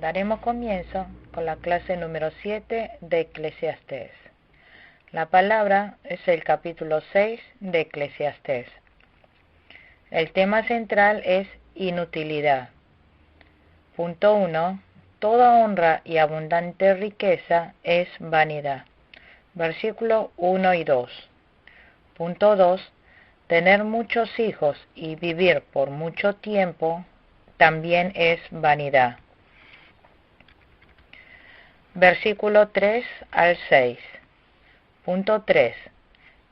daremos comienzo con la clase número 7 de Eclesiastés. La palabra es el capítulo 6 de Eclesiastés. El tema central es inutilidad. Punto 1. Toda honra y abundante riqueza es vanidad. Versículo 1 y 2. Punto 2. Tener muchos hijos y vivir por mucho tiempo también es vanidad. Versículo 3 al 6. Punto 3.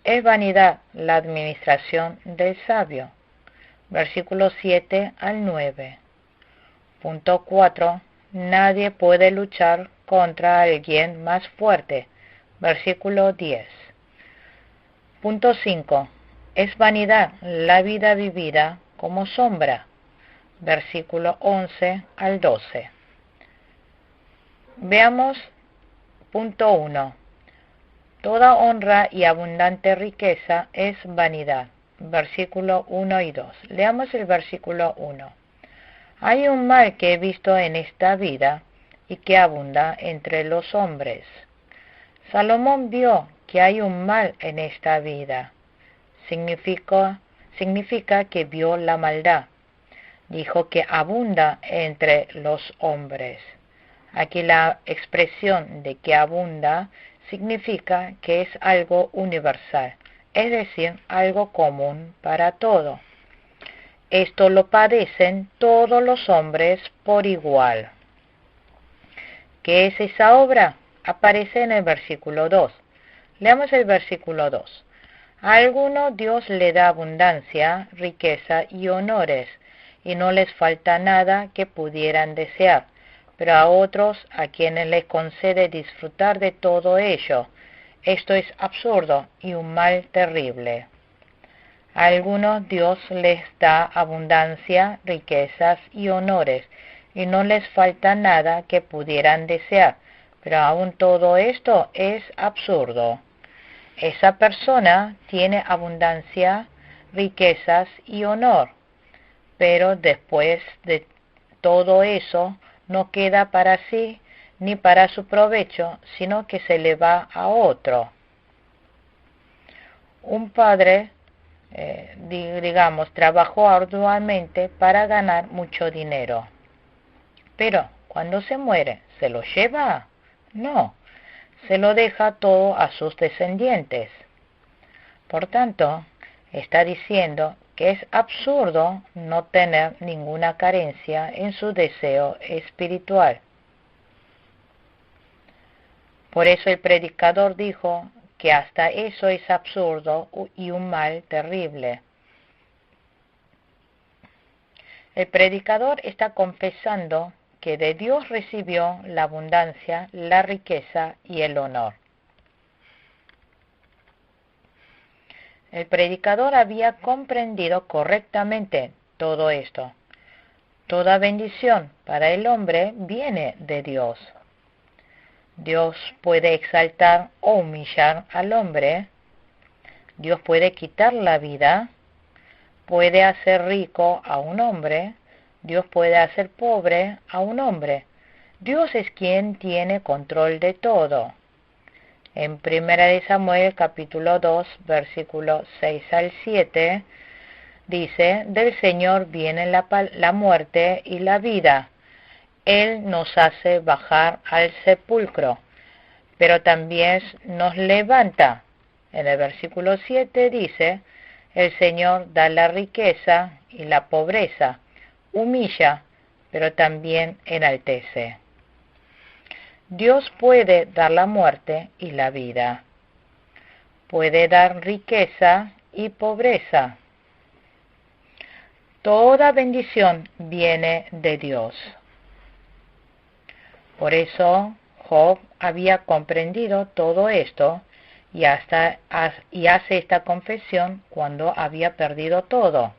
Es vanidad la administración del sabio. Versículo 7 al 9. Punto 4. Nadie puede luchar contra alguien más fuerte. Versículo 10. Punto 5. Es vanidad la vida vivida como sombra. Versículo 11 al 12. Veamos punto 1. Toda honra y abundante riqueza es vanidad. Versículo 1 y 2. Leamos el versículo 1. Hay un mal que he visto en esta vida y que abunda entre los hombres. Salomón vio que hay un mal en esta vida. Significa que vio la maldad. Dijo que abunda entre los hombres. Aquí la expresión de que abunda significa que es algo universal, es decir, algo común para todo. Esto lo padecen todos los hombres por igual. ¿Qué es esa obra? Aparece en el versículo 2. Leamos el versículo 2. A algunos Dios le da abundancia, riqueza y honores, y no les falta nada que pudieran desear, pero a otros a quienes les concede disfrutar de todo ello. Esto es absurdo y un mal terrible. A algunos Dios les da abundancia, riquezas y honores, y no les falta nada que pudieran desear, pero aún todo esto es absurdo. Esa persona tiene abundancia, riquezas y honor, pero después de todo eso no queda para sí ni para su provecho, sino que se le va a otro. Un padre, trabajó arduamente para ganar mucho dinero, pero cuando se muere, ¿se lo lleva? No, se lo deja todo a sus descendientes. Por tanto, está diciendo que es absurdo no tener ninguna carencia en su deseo espiritual. Por eso el predicador dijo que hasta eso es absurdo y un mal terrible. El predicador está confesando que de Dios recibió la abundancia, la riqueza y el honor. El predicador había comprendido correctamente todo esto. Toda bendición para el hombre viene de Dios. Dios puede exaltar o humillar al hombre. Dios puede quitar la vida. Puede hacer rico a un hombre. Dios puede hacer pobre a un hombre. Dios es quien tiene control de todo. En 1 Samuel capítulo 2, versículos 6 al 7, dice, del Señor viene la muerte y la vida. Él nos hace bajar al sepulcro, pero también nos levanta. En el versículo 7 dice, el Señor da la riqueza y la pobreza, humilla, pero también enaltece. Dios puede dar la muerte y la vida. Puede dar riqueza y pobreza. Toda bendición viene de Dios. Por eso Job había comprendido todo esto y hace esta confesión cuando había perdido todo.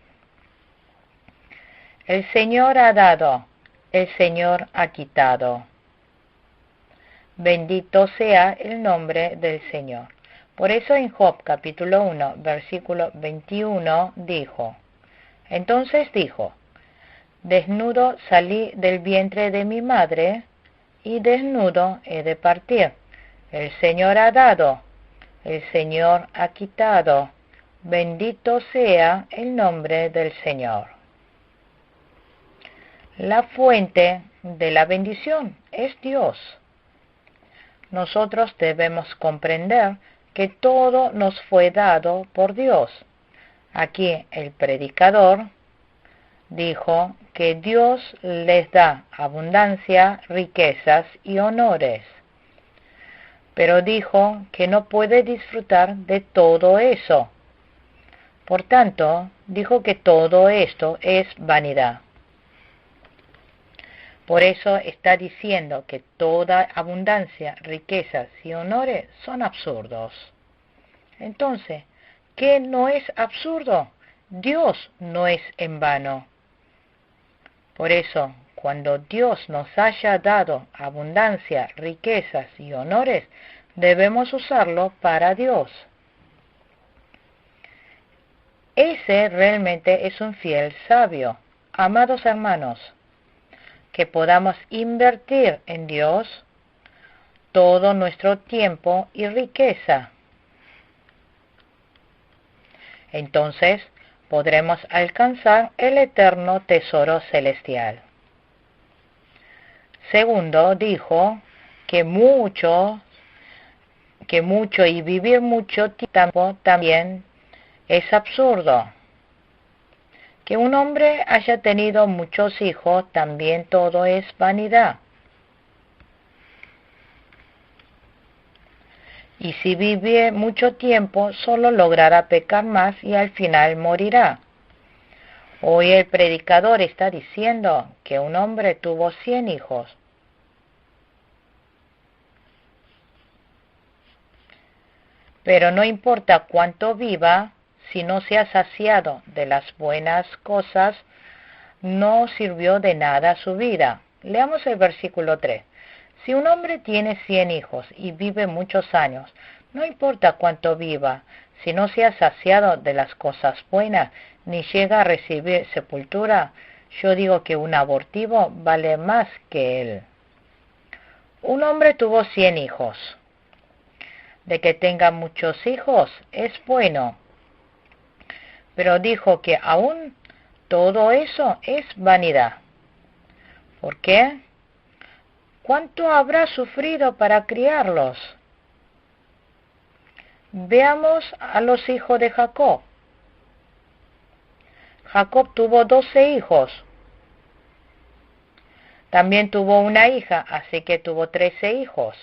El Señor ha dado, el Señor ha quitado. Bendito sea el nombre del Señor. Por eso en Job capítulo 1, versículo 21 dijo, entonces dijo, Desnudo salí del vientre de mi madre, y desnudo he de partir. El Señor ha dado, el Señor ha quitado. Bendito sea el nombre del Señor. La fuente de la bendición es Dios. Nosotros debemos comprender que todo nos fue dado por Dios. Aquí el predicador dijo que Dios les da abundancia, riquezas y honores, pero dijo que no puede disfrutar de todo eso. Por tanto, dijo que todo esto es vanidad. Por eso está diciendo que toda abundancia, riquezas y honores son absurdos. Entonces, ¿qué no es absurdo? Dios no es en vano. Por eso, cuando Dios nos haya dado abundancia, riquezas y honores, debemos usarlo para Dios. Ese realmente es un fiel sabio. Amados hermanos, que podamos invertir en Dios todo nuestro tiempo y riqueza. Entonces podremos alcanzar el eterno tesoro celestial. Segundo, dijo que mucho y vivir mucho tiempo también es absurdo. Que un hombre haya tenido muchos hijos, también todo es vanidad. Y si vive mucho tiempo, solo logrará pecar más y al final morirá. Hoy el predicador está diciendo que un hombre tuvo 100 hijos. Pero no importa cuánto viva, si no se ha saciado de las buenas cosas, no sirvió de nada su vida. Leamos el versículo 3. Si un hombre tiene 100 hijos y vive muchos años, no importa cuánto viva, si no se ha saciado de las cosas buenas, ni llega a recibir sepultura, yo digo que un abortivo vale más que él. Un hombre tuvo 100 hijos. De que tenga muchos hijos es bueno, pero dijo que aún todo eso es vanidad. ¿Por qué? ¿Cuánto habrá sufrido para criarlos? Veamos a los hijos de Jacob. Jacob tuvo 12 hijos. También tuvo una hija, así que tuvo 13 hijos.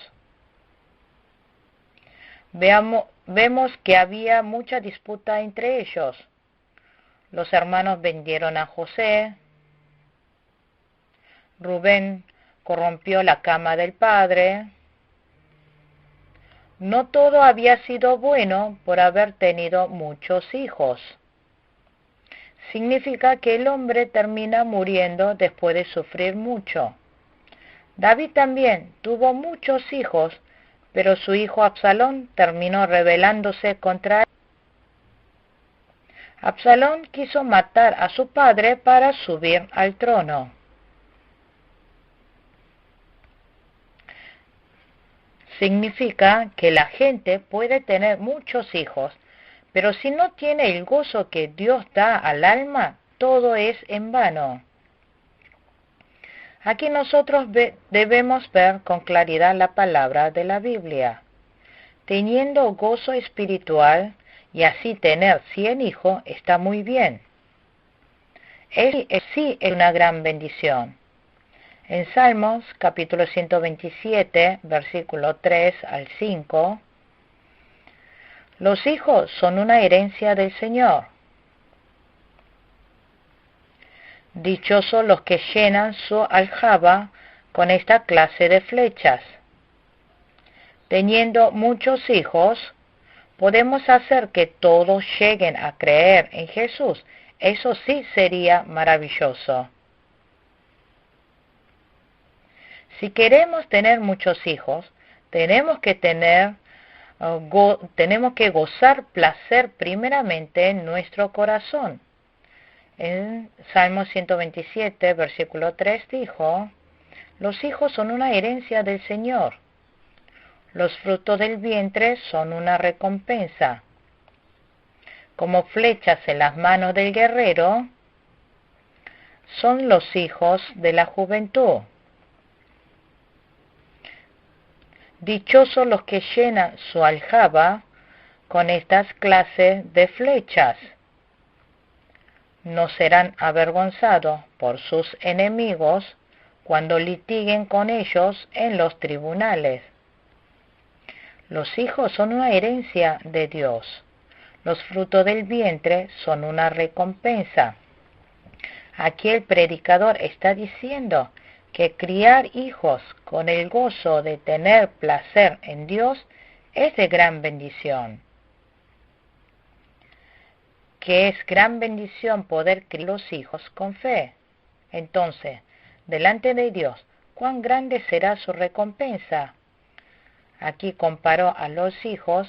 Vemos que había mucha disputa entre ellos. Los hermanos vendieron a José. Rubén corrompió la cama del padre. No todo había sido bueno por haber tenido muchos hijos. Significa que el hombre termina muriendo después de sufrir mucho. David también tuvo muchos hijos, pero su hijo Absalón terminó rebelándose contra él. Absalón quiso matar a su padre para subir al trono. Significa que la gente puede tener muchos hijos, pero si no tiene el gozo que Dios da al alma, todo es en vano. Aquí nosotros debemos ver con claridad la palabra de la Biblia. Teniendo gozo espiritual y así tener 100 hijos está muy bien. Sí es una gran bendición. En Salmos capítulo 127, versículo 3 al 5, los hijos son una herencia del Señor. Dichosos los que llenan su aljaba con esta clase de flechas. Teniendo muchos hijos, podemos hacer que todos lleguen a creer en Jesús. Eso sí sería maravilloso. Si queremos tener muchos hijos, tenemos que gozar placer primeramente en nuestro corazón. En Salmo 127, versículo 3 dijo: los hijos son una herencia del Señor. Los frutos del vientre son una recompensa. Como flechas en las manos del guerrero, son los hijos de la juventud. Dichosos los que llenan su aljaba con estas clases de flechas. No serán avergonzados por sus enemigos cuando litiguen con ellos en los tribunales. Los hijos son una herencia de Dios. Los frutos del vientre son una recompensa. Aquí el predicador está diciendo que criar hijos con el gozo de tener placer en Dios es de gran bendición. Que es gran bendición poder criar los hijos con fe. Entonces, delante de Dios, ¿cuán grande será su recompensa? Aquí comparó a los hijos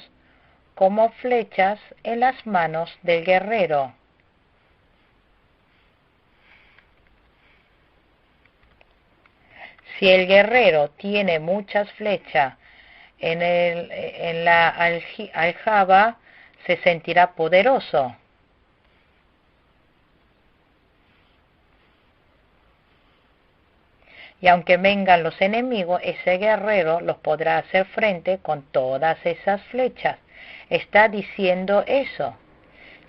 como flechas en las manos del guerrero. Si el guerrero tiene muchas flechas en la aljaba, se sentirá poderoso. Y aunque vengan los enemigos, ese guerrero los podrá hacer frente con todas esas flechas. Está diciendo eso.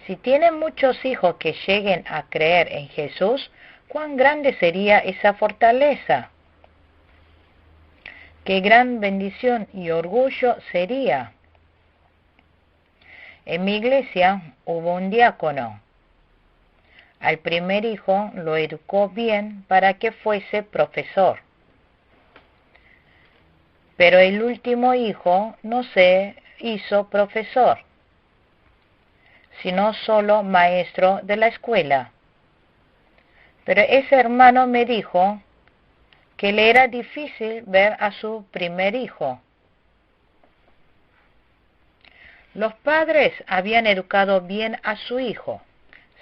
Si tienen muchos hijos que lleguen a creer en Jesús, ¿cuán grande sería esa fortaleza? ¡Qué gran bendición y orgullo sería! En mi iglesia hubo un diácono. Al primer hijo lo educó bien para que fuese profesor. Pero el último hijo no se hizo profesor, sino solo maestro de la escuela. Pero ese hermano me dijo que le era difícil ver a su primer hijo. Los padres habían educado bien a su hijo.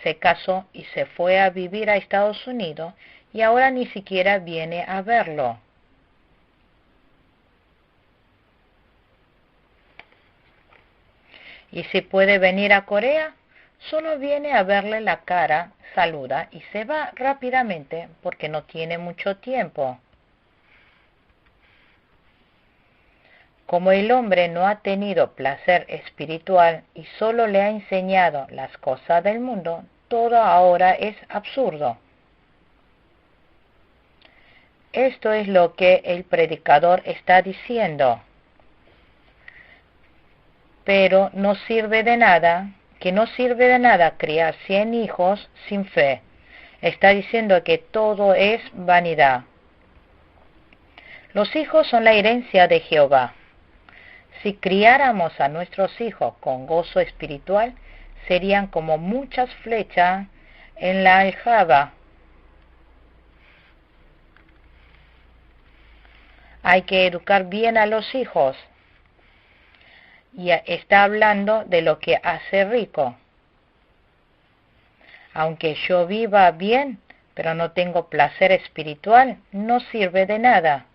Se casó y se fue a vivir a Estados Unidos y ahora ni siquiera viene a verlo. Y si puede venir a Corea, solo viene a verle la cara, saluda y se va rápidamente porque no tiene mucho tiempo. Como el hombre no ha tenido placer espiritual y solo le ha enseñado las cosas del mundo, todo ahora es absurdo. Esto es lo que el predicador está diciendo. Pero no sirve de nada criar 100 hijos sin fe. Está diciendo que todo es vanidad. Los hijos son la herencia de Jehová. Si criáramos a nuestros hijos con gozo espiritual, serían como muchas flechas en la aljaba. Hay que educar bien a los hijos. Y está hablando de lo que hace rico. Aunque yo viva bien, pero no tengo placer espiritual, no sirve de nada.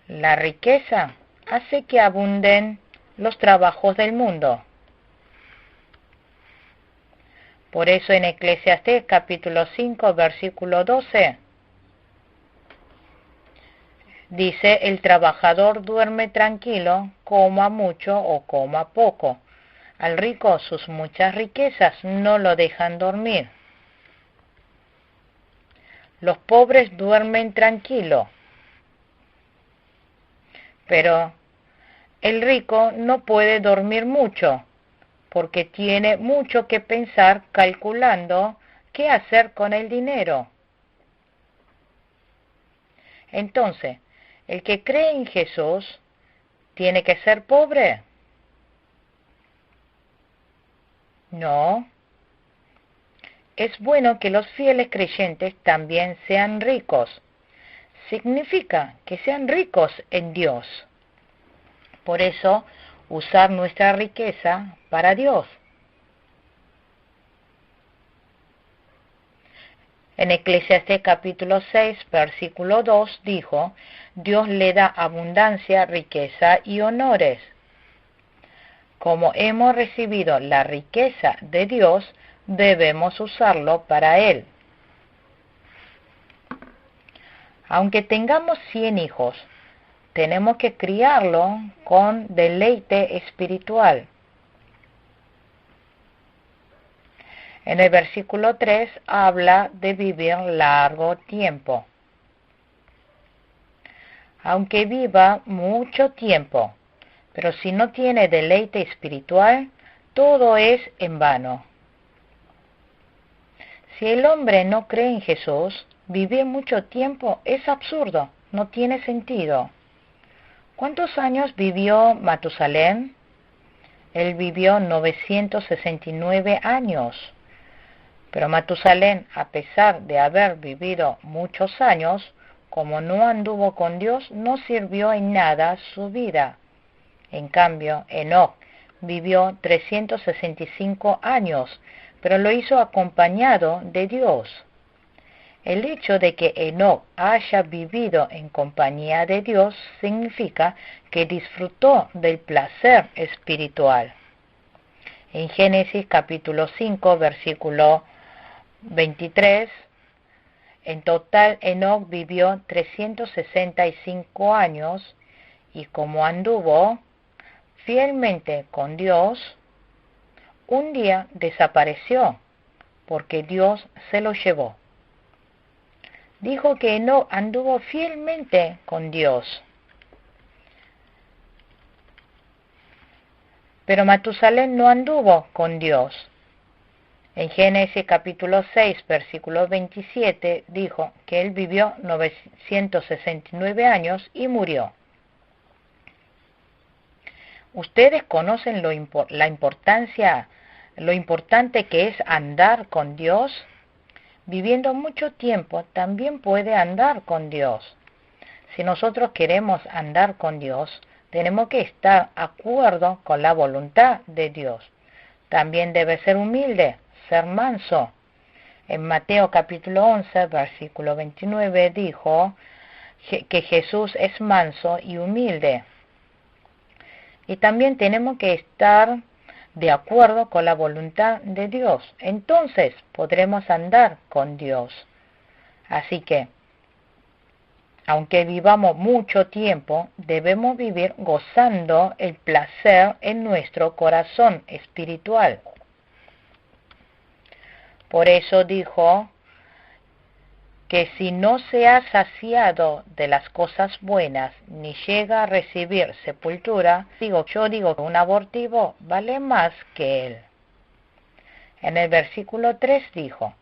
La riqueza hace que abunden los trabajos del mundo. Por eso en Eclesiastés capítulo 5, versículo 12, dice: el trabajador duerme tranquilo, coma mucho o coma poco. Al rico sus muchas riquezas no lo dejan dormir. Los pobres duermen tranquilo, pero el rico no puede dormir mucho, porque tiene mucho que pensar calculando qué hacer con el dinero. Entonces, ¿el que cree en Jesús tiene que ser pobre? No. Es bueno que los fieles creyentes también sean ricos. Significa que sean ricos en Dios. Por eso, usar nuestra riqueza para Dios. En Eclesiastés capítulo 6, versículo 2 dijo, Dios le da abundancia, riqueza y honores. Como hemos recibido la riqueza de Dios, debemos usarlo para Él. Aunque tengamos 100 hijos, tenemos que criarlo con deleite espiritual. En el versículo 3 habla de vivir largo tiempo. Aunque viva mucho tiempo, pero si no tiene deleite espiritual, todo es en vano. Si el hombre no cree en Jesús, vivir mucho tiempo es absurdo, no tiene sentido. ¿Cuántos años vivió Matusalén? Él vivió 969 años. Pero Matusalén, a pesar de haber vivido muchos años, como no anduvo con Dios, no sirvió en nada su vida. En cambio, Enoc vivió 365 años, pero lo hizo acompañado de Dios. El hecho de que Enoc haya vivido en compañía de Dios significa que disfrutó del placer espiritual. En Génesis capítulo 5, versículo 23, en total Enoc vivió 365 años y como anduvo fielmente con Dios, un día desapareció porque Dios se lo llevó. Dijo que Enoc anduvo fielmente con Dios. Pero Matusalén no anduvo con Dios. En Génesis capítulo 6, versículo 27, dijo que él vivió 969 años y murió. ¿Ustedes conocen lo importante que es andar con Dios? Viviendo mucho tiempo también puede andar con Dios. Si nosotros queremos andar con Dios, tenemos que estar de acuerdo con la voluntad de Dios. También debe ser humilde, ser manso. En Mateo capítulo 11, versículo 29 dijo que Jesús es manso y humilde. Y también tenemos que estar de acuerdo con la voluntad de Dios. Entonces podremos andar con Dios. Así que, aunque vivamos mucho tiempo, debemos vivir gozando el placer en nuestro corazón espiritual. Por eso dijo que si no se ha saciado de las cosas buenas ni llega a recibir sepultura, yo digo que un abortivo vale más que él. En el versículo 3 dijo,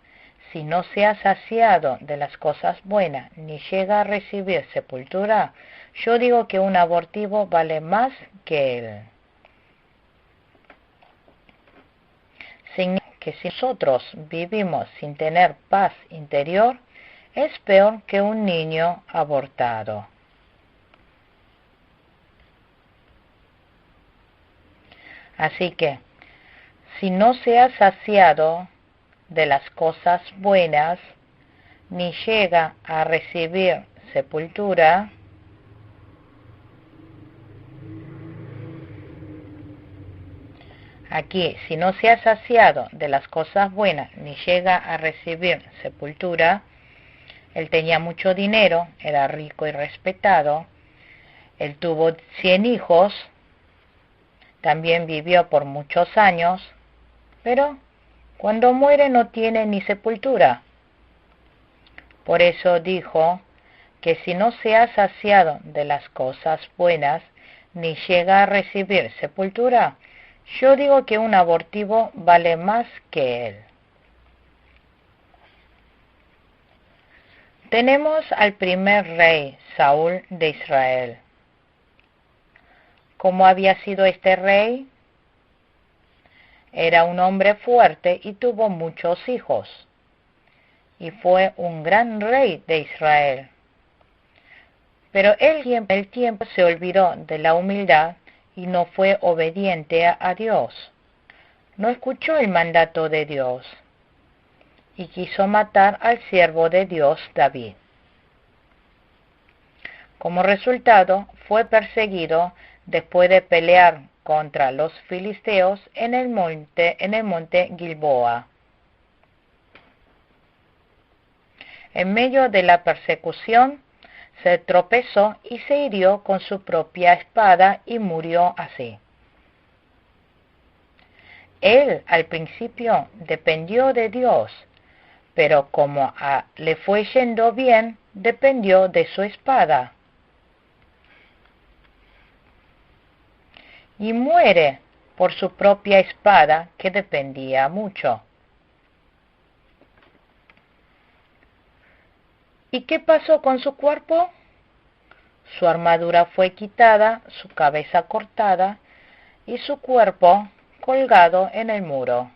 si no se ha saciado de las cosas buenas ni llega a recibir sepultura, yo digo que un abortivo vale más que él. Significa que si nosotros vivimos sin tener paz interior, es peor que un niño abortado. Así que, si no se ha saciado de las cosas buenas, ni llega a recibir sepultura, aquí, si no se ha saciado de las cosas buenas, ni llega a recibir sepultura, él tenía mucho dinero, era rico y respetado, él tuvo 100 hijos, también vivió por muchos años, pero cuando muere no tiene ni sepultura. Por eso dijo que si no se ha saciado de las cosas buenas, ni llega a recibir sepultura, yo digo que un abortivo vale más que él. Tenemos al primer rey, Saúl de Israel. ¿Cómo había sido este rey? Era un hombre fuerte y tuvo muchos hijos. Y fue un gran rey de Israel. Pero el tiempo se olvidó de la humildad y no fue obediente a Dios. No escuchó el mandato de Dios. y quiso matar al siervo de Dios David. Como resultado, fue perseguido después de pelear contra los filisteos en el monte Gilboa. En medio de la persecución, se tropezó y se hirió con su propia espada y murió así. Él al principio dependió de Dios, pero como le fue yendo bien, dependió de su espada. Y muere por su propia espada, que dependía mucho. ¿Y qué pasó con su cuerpo? Su armadura fue quitada, su cabeza cortada y su cuerpo colgado en el muro.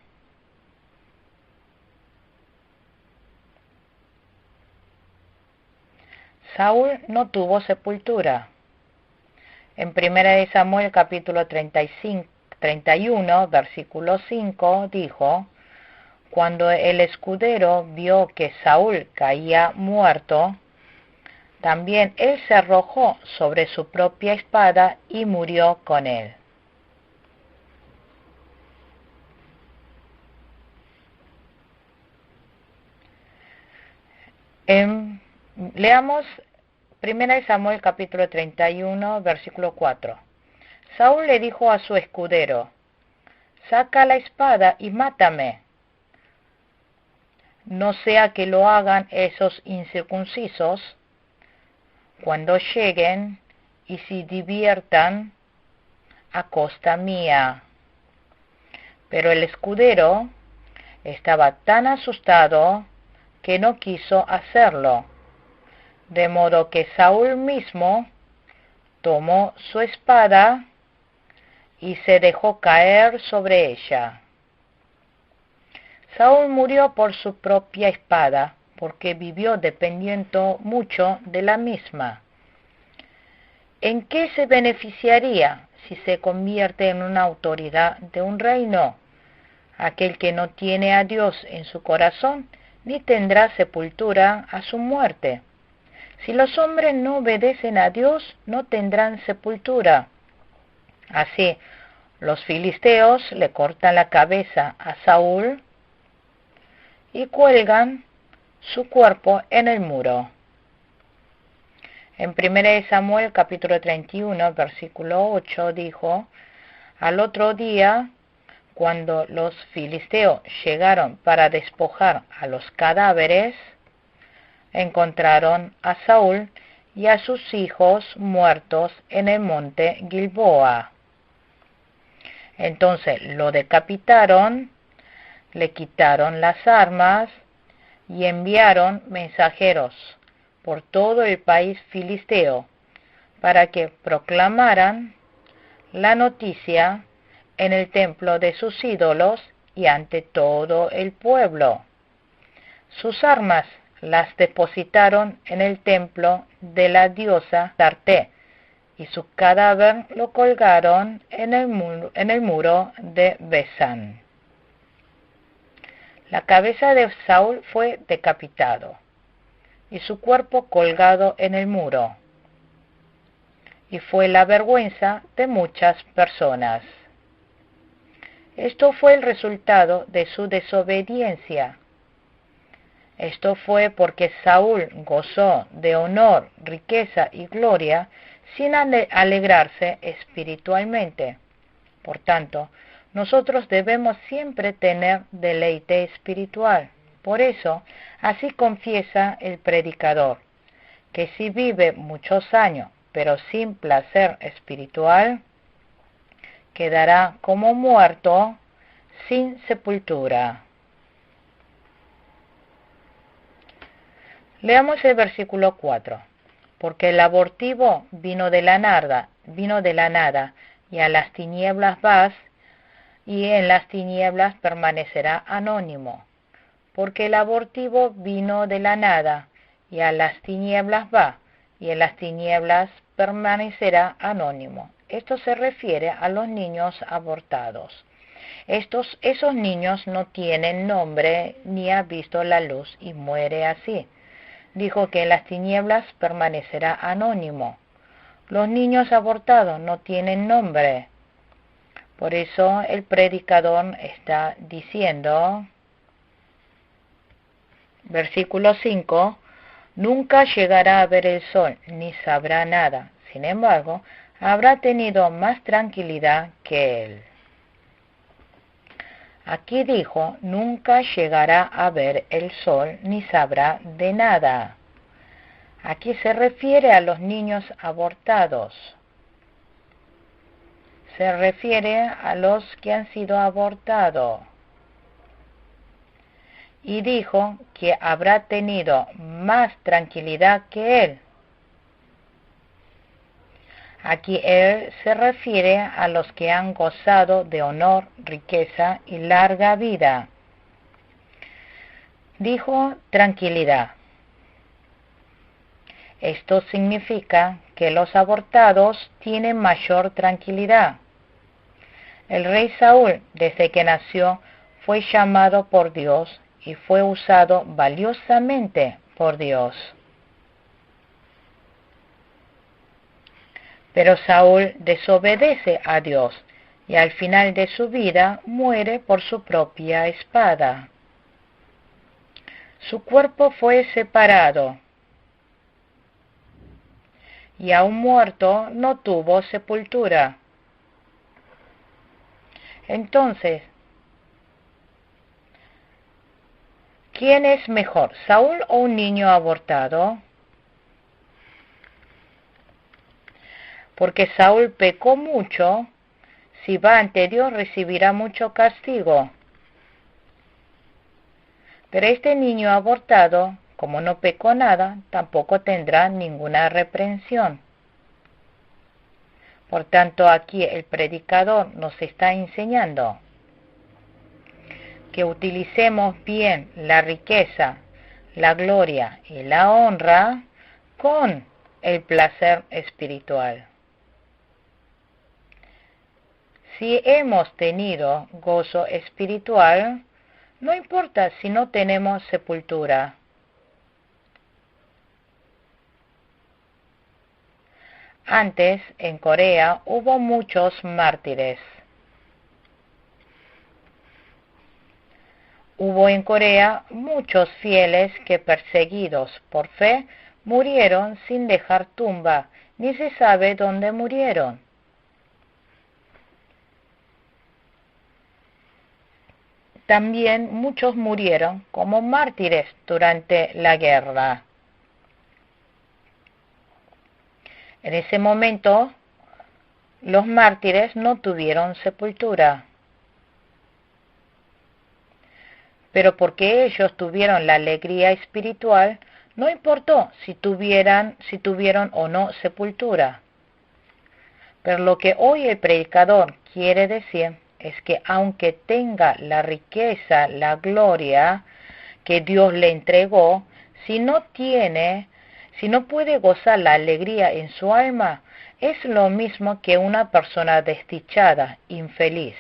Saúl no tuvo sepultura. En 1 Samuel capítulo 31, versículo 5, dijo: Cuando el escudero vio que Saúl caía muerto, también él se arrojó sobre su propia espada y murió con él. Leamos 1 Samuel capítulo 31, versículo 4. Saúl le dijo a su escudero: saca la espada y mátame, no sea que lo hagan esos incircuncisos cuando lleguen y se diviertan a costa mía. Pero el escudero estaba tan asustado que no quiso hacerlo, de modo que Saúl mismo tomó su espada y se dejó caer sobre ella. Saúl murió por su propia espada, porque vivió dependiendo mucho de la misma. ¿En qué se beneficiaría si se convierte en una autoridad de un reino? Aquel que no tiene a Dios en su corazón, ni tendrá sepultura a su muerte. Si los hombres no obedecen a Dios, no tendrán sepultura. Así, los filisteos le cortan la cabeza a Saúl y cuelgan su cuerpo en el muro. En 1 Samuel capítulo 31, versículo 8 dijo: al otro día, cuando los filisteos llegaron para despojar a los cadáveres, encontraron a Saúl y a sus hijos muertos en el monte Gilboa. Entonces lo decapitaron, le quitaron las armas y enviaron mensajeros por todo el país filisteo para que proclamaran la noticia en el templo de sus ídolos y ante todo el pueblo. Sus armas las depositaron en el templo de la diosa Tarté, y su cadáver lo colgaron en el muro de Besán. La cabeza de Saúl fue decapitado, y su cuerpo colgado en el muro, y fue la vergüenza de muchas personas. Esto fue el resultado de su desobediencia. Esto fue porque Saúl gozó de honor, riqueza y gloria sin alegrarse espiritualmente. Por tanto, nosotros debemos siempre tener deleite espiritual. Por eso, así confiesa el predicador, que si vive muchos años, pero sin placer espiritual, quedará como muerto sin sepultura. Leamos el versículo 4. Porque el abortivo vino de la nada, y a las tinieblas vas, y en las tinieblas permanecerá anónimo. Porque el abortivo vino de la nada, y a las tinieblas va, y en las tinieblas permanecerá anónimo. Esto se refiere a los niños abortados. Esos niños no tienen nombre ni ha visto la luz y muere así. Dijo que en las tinieblas permanecerá anónimo. Los niños abortados no tienen nombre. Por eso el predicador está diciendo, versículo 5, nunca llegará a ver el sol ni sabrá nada. Sin embargo, habrá tenido más tranquilidad que él. Aquí dijo, nunca llegará a ver el sol ni sabrá de nada. Aquí se refiere a los niños abortados. Se refiere a los que han sido abortados. Y dijo que habrá tenido más tranquilidad que él. Aquí él se refiere a los que han gozado de honor, riqueza y larga vida. Dijo tranquilidad. Esto significa que los abortados tienen mayor tranquilidad. El rey Saúl, desde que nació, fue llamado por Dios y fue usado valiosamente por Dios. Pero Saúl desobedece a Dios y al final de su vida muere por su propia espada. Su cuerpo fue separado y aún muerto no tuvo sepultura. Entonces, ¿quién es mejor, Saúl o un niño abortado? Porque Saúl pecó mucho, si va ante Dios recibirá mucho castigo. Pero este niño abortado, como no pecó nada, tampoco tendrá ninguna reprensión. Por tanto, aquí el predicador nos está enseñando que utilicemos bien la riqueza, la gloria y la honra con el placer espiritual. Si hemos tenido gozo espiritual, no importa si no tenemos sepultura. Antes, en Corea, hubo muchos mártires. Hubo en Corea muchos fieles que, perseguidos por fe, murieron sin dejar tumba, ni se sabe dónde murieron. También muchos murieron como mártires durante la guerra. En ese momento, los mártires no tuvieron sepultura. Pero porque ellos tuvieron la alegría espiritual, no importó si tuvieron o no sepultura. Pero lo que hoy el predicador quiere decir es que aunque tenga la riqueza, la gloria que Dios le entregó, si no puede gozar la alegría en su alma, es lo mismo que una persona desdichada, infeliz.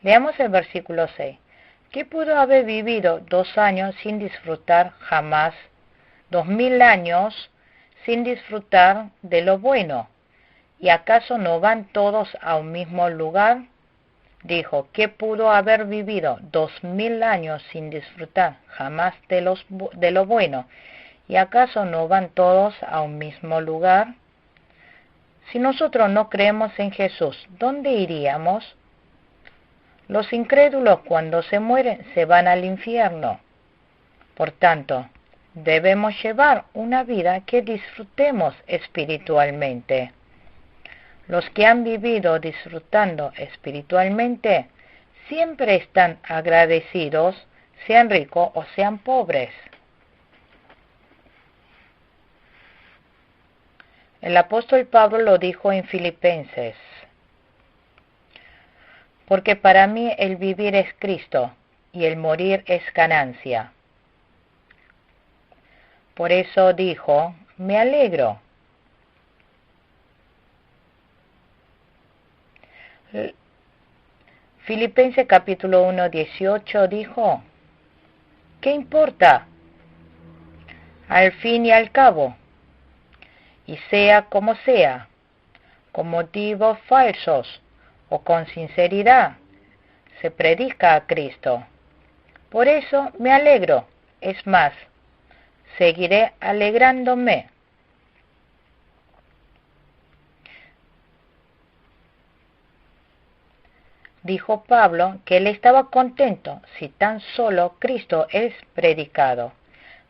Leamos el versículo 6. ¿Qué pudo haber vivido 2 años sin disfrutar jamás, 2000 años sin disfrutar de lo bueno? ¿Y acaso no van todos a un mismo lugar? Dijo, ¿qué pudo haber vivido 2000 años sin disfrutar jamás de lo bueno? ¿Y acaso no van todos a un mismo lugar? Si nosotros no creemos en Jesús, ¿dónde iríamos? Los incrédulos cuando se mueren se van al infierno. Por tanto, debemos llevar una vida que disfrutemos espiritualmente. Los que han vivido disfrutando espiritualmente siempre están agradecidos, sean ricos o sean pobres. El apóstol Pablo lo dijo en Filipenses. Porque para mí el vivir es Cristo y el morir es ganancia. Por eso dijo, me alegro. Filipenses capítulo 1, 18 dijo, ¿qué importa? Al fin y al cabo, y sea como sea, con motivos falsos o con sinceridad, se predica a Cristo. Por eso me alegro, es más, seguiré alegrándome. Dijo Pablo que él estaba contento si tan solo Cristo es predicado.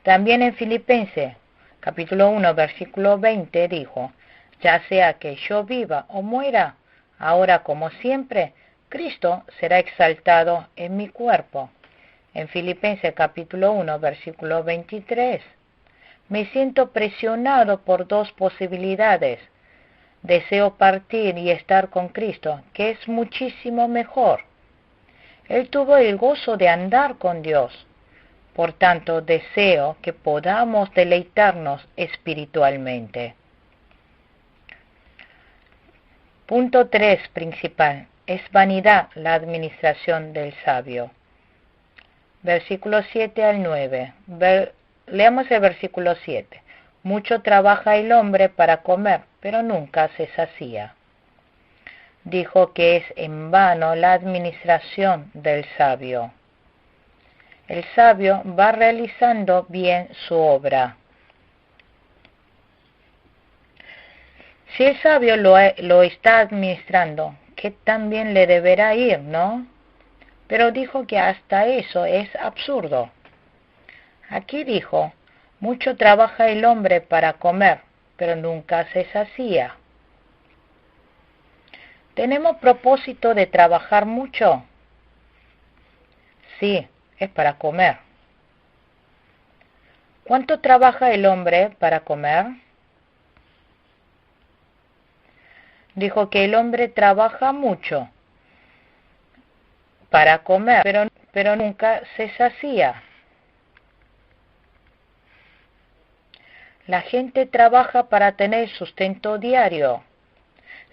También en Filipenses capítulo 1 versículo 20 dijo, ya sea que yo viva o muera, ahora como siempre, Cristo será exaltado en mi cuerpo. En Filipenses capítulo 1 versículo 23, me siento presionado por dos posibilidades. Deseo partir y estar con Cristo, que es muchísimo mejor. Él tuvo el gozo de andar con Dios. Por tanto, deseo que podamos deleitarnos espiritualmente. Punto 3 principal. Es vanidad la administración del sabio. Versículo 7 al 9. Leamos el versículo 7. Mucho trabaja el hombre para comer, pero nunca se sacía. Dijo que es en vano la administración del sabio. El sabio va realizando bien su obra. Si el sabio lo está administrando, ¿qué tan bien le deberá ir, no? Pero dijo que hasta eso es absurdo. Aquí dijo, mucho trabaja el hombre para comer, pero nunca se sacía. ¿Tenemos propósito de trabajar mucho? Sí, es para comer. ¿Cuánto trabaja el hombre para comer? Dijo que el hombre trabaja mucho para comer, pero nunca se sacía. La gente trabaja para tener sustento diario.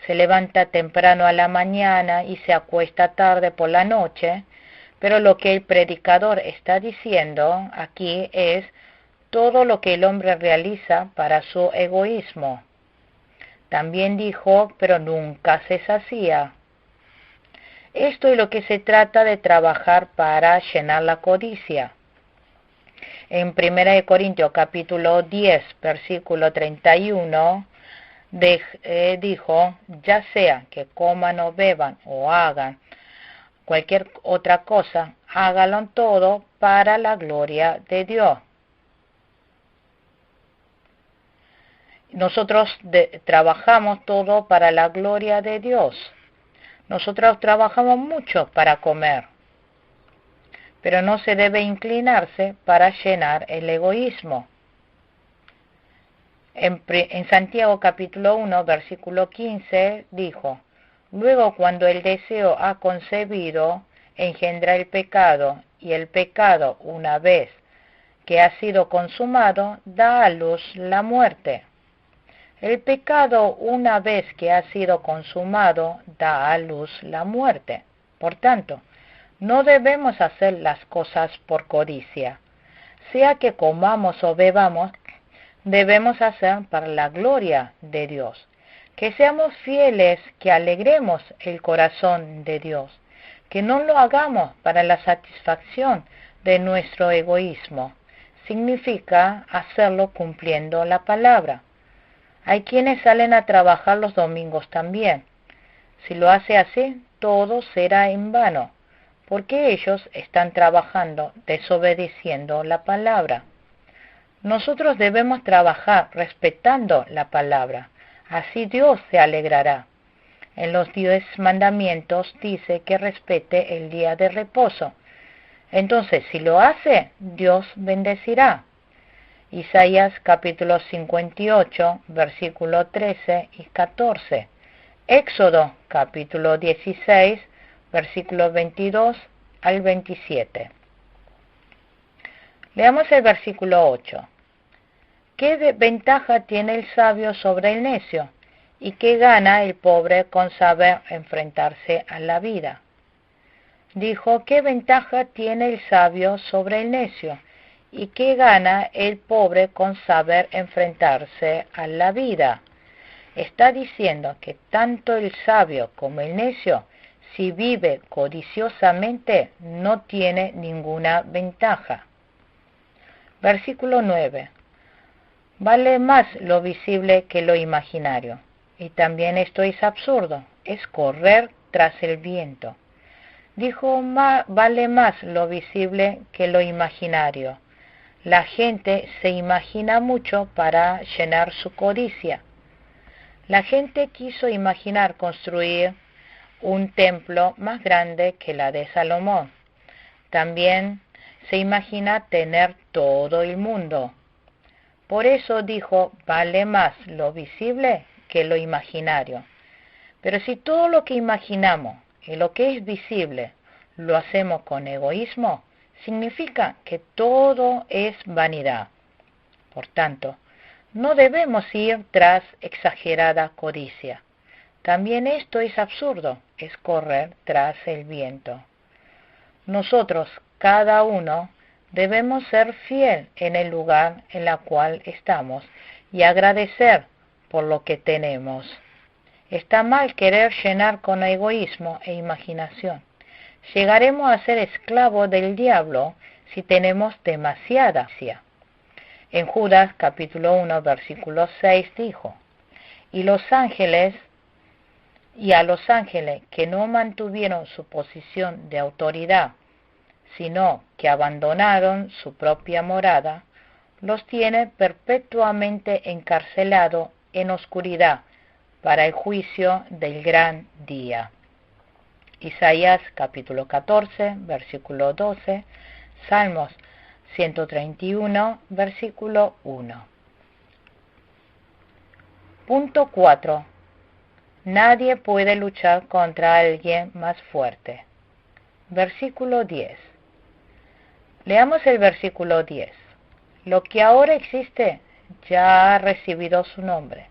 Se levanta temprano a la mañana y se acuesta tarde por la noche, pero lo que el predicador está diciendo aquí es todo lo que el hombre realiza para su egoísmo. También dijo, pero nunca se sacía. Esto es lo que se trata de trabajar para llenar la codicia. En 1 Corintios capítulo 10, versículo 31, dijo, ya sea que coman o beban o hagan cualquier otra cosa, hágalo todo para la gloria de Dios. Nosotros trabajamos todo para la gloria de Dios. Nosotros trabajamos mucho para comer, pero no se debe inclinarse para llenar el egoísmo. En Santiago capítulo 1, versículo 15, dijo, luego cuando el deseo ha concebido, engendra el pecado, y el pecado, una vez que ha sido consumado, da a luz la muerte. El pecado, una vez que ha sido consumado, da a luz la muerte. Por tanto, no debemos hacer las cosas por codicia. Sea que comamos o bebamos, debemos hacer para la gloria de Dios. Que seamos fieles, que alegremos el corazón de Dios. Que no lo hagamos para la satisfacción de nuestro egoísmo. Significa hacerlo cumpliendo la palabra. Hay quienes salen a trabajar los domingos también. Si lo hace así, todo será en vano, porque ellos están trabajando desobedeciendo la palabra. Nosotros debemos trabajar respetando la palabra, así Dios se alegrará. En los 10 mandamientos dice que respete el día de reposo. Entonces, si lo hace, Dios bendecirá. Isaías capítulo 58, versículo 13 y 14. Éxodo capítulo 16, versículo 22 al 27. Leamos el versículo 8. ¿Qué ventaja tiene el sabio sobre el necio? ¿Y qué gana el pobre con saber enfrentarse a la vida? Dijo, ¿qué ventaja tiene el sabio sobre el necio? ¿Y qué gana el pobre con saber enfrentarse a la vida? Está diciendo que tanto el sabio como el necio, si vive codiciosamente, no tiene ninguna ventaja. Versículo 9. Vale más lo visible que lo imaginario. Y también esto es absurdo, es correr tras el viento. Dijo, vale más lo visible que lo imaginario. La gente se imagina mucho para llenar su codicia. La gente quiso imaginar construir un templo más grande que la de Salomón. También se imagina tener todo el mundo. Por eso dijo, vale más lo visible que lo imaginario. Pero si todo lo que imaginamos y lo que es visible lo hacemos con egoísmo, significa que todo es vanidad. Por tanto, no debemos ir tras exagerada codicia. También esto es absurdo, es correr tras el viento. Nosotros, cada uno, debemos ser fiel en el lugar en el cual estamos y agradecer por lo que tenemos. Está mal querer llenar con egoísmo e imaginación. Llegaremos a ser esclavos del diablo si tenemos demasiada ansia. En Judas capítulo 1 versículo 6 dijo, y a los ángeles que no mantuvieron su posición de autoridad, sino que abandonaron su propia morada, los tiene perpetuamente encarcelados en oscuridad para el juicio del gran día. Isaías capítulo 14, versículo 12, Salmos 131, versículo 1. Punto 4. Nadie puede luchar contra alguien más fuerte. Versículo 10. Leamos el versículo 10. Lo que ahora existe ya ha recibido su nombre,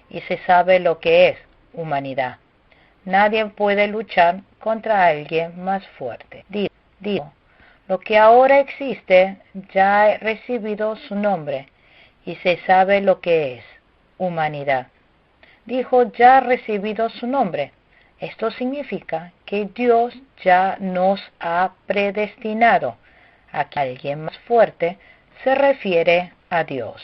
y se sabe lo que es humanidad. Nadie puede luchar contra alguien más fuerte. Digo, lo que ahora existe ya ha recibido su nombre, y se sabe lo que es humanidad. Dijo, ya ha recibido su nombre. Esto significa que Dios ya nos ha predestinado. Aquí alguien más fuerte se refiere a Dios.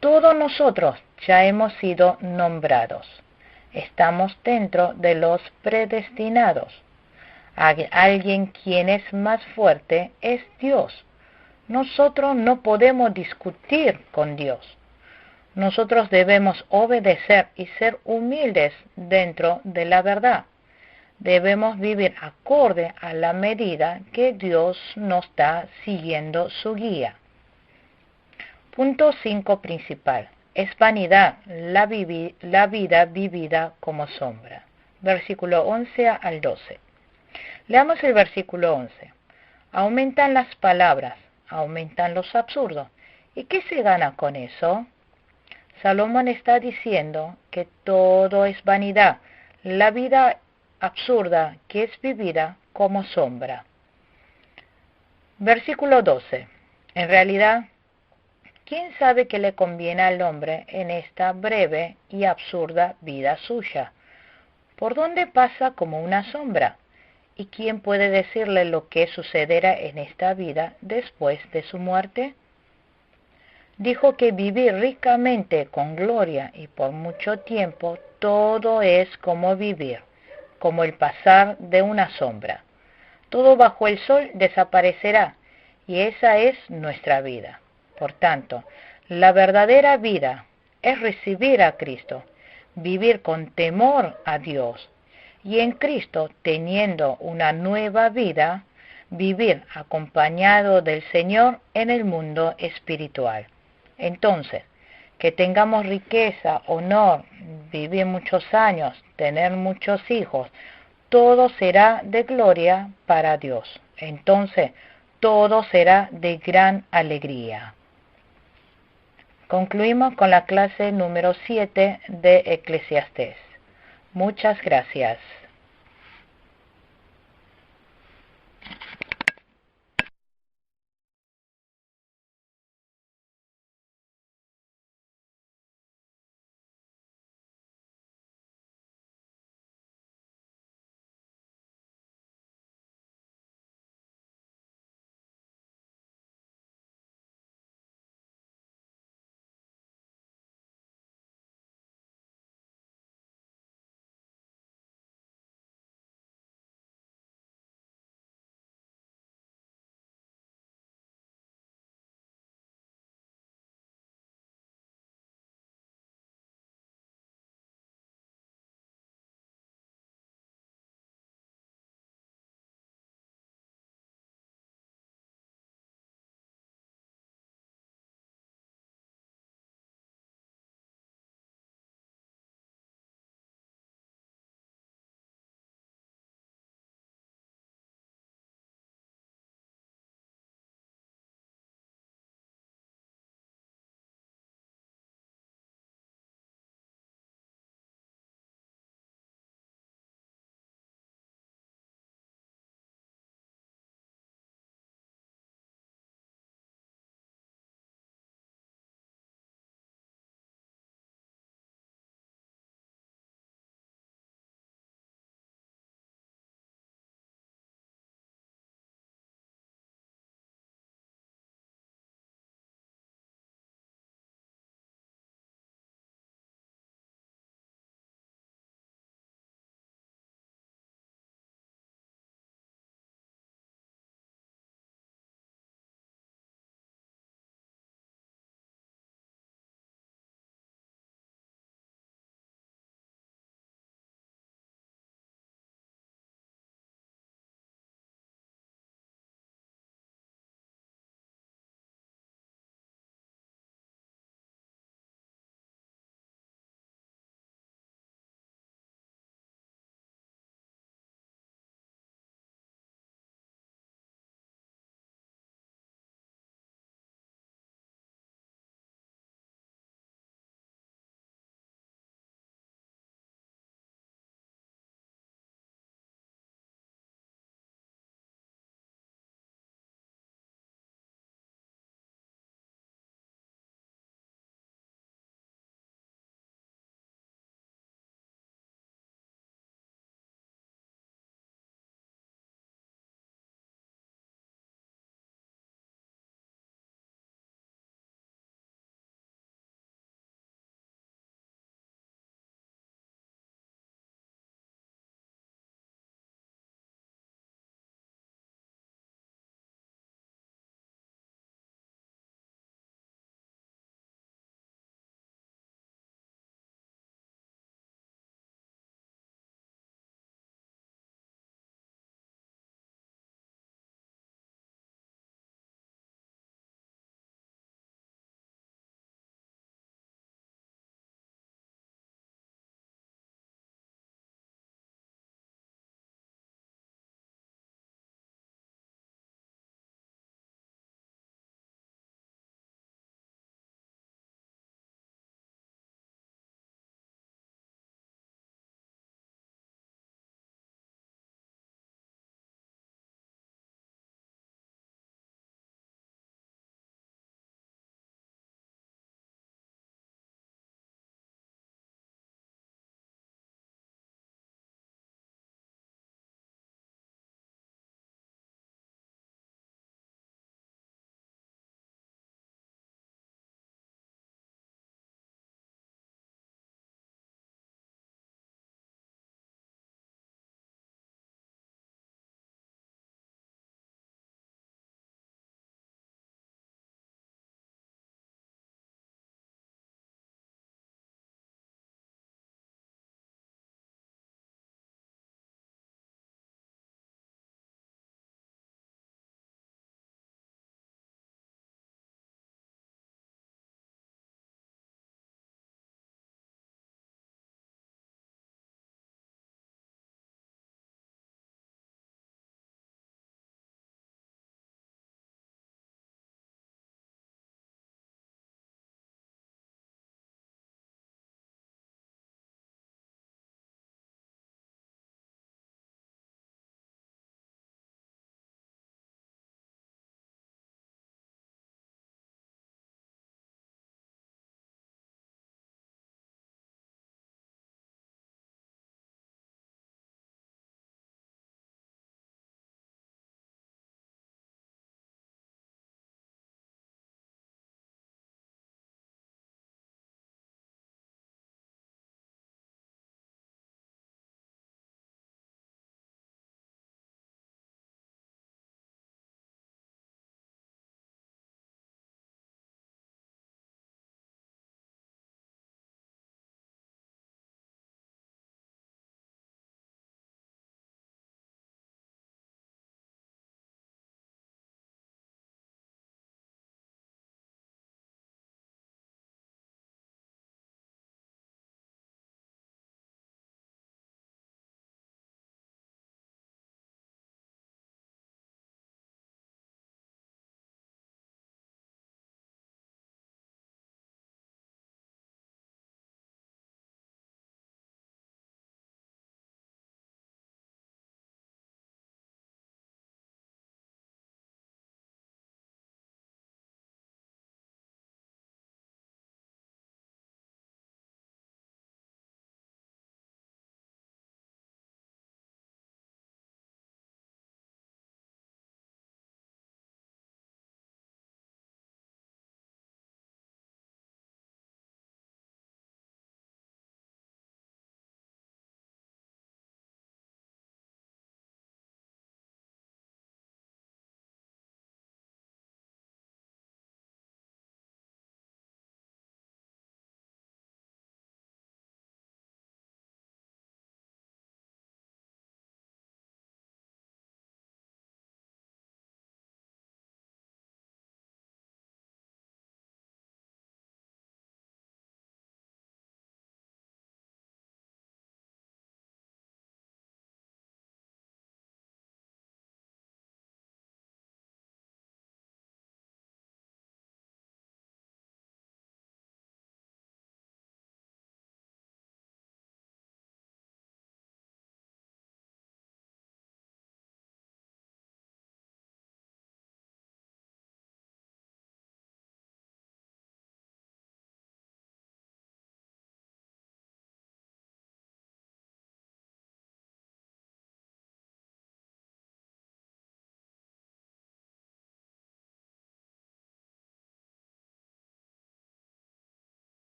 Todos nosotros ya hemos sido nombrados. Estamos dentro de los predestinados. Alguien quien es más fuerte es Dios. Nosotros no podemos discutir con Dios. Nosotros debemos obedecer y ser humildes dentro de la verdad. Debemos vivir acorde a la medida que Dios nos está siguiendo su guía. Punto 5 principal. Es vanidad la vida vivida como sombra. Versículo 11 al 12. Leamos el versículo 11. Aumentan las palabras, aumentan los absurdos. ¿Y qué se gana con eso? Salomón está diciendo que todo es vanidad, la vida absurda que es vivida como sombra. Versículo 12. En realidad, ¿quién sabe qué le conviene al hombre en esta breve y absurda vida suya? ¿Por dónde pasa como una sombra? ¿Y quién puede decirle lo que sucederá en esta vida después de su muerte? Dijo que vivir ricamente con gloria y por mucho tiempo todo es como vivir, como el pasar de una sombra. Todo bajo el sol desaparecerá y esa es nuestra vida. Por tanto, la verdadera vida es recibir a Cristo, vivir con temor a Dios y en Cristo teniendo una nueva vida, vivir acompañado del Señor en el mundo espiritual. Entonces, que tengamos riqueza, honor, vivir muchos años, tener muchos hijos, todo será de gloria para Dios. Entonces, todo será de gran alegría. Concluimos con la clase número 7 de Eclesiastés. Muchas gracias.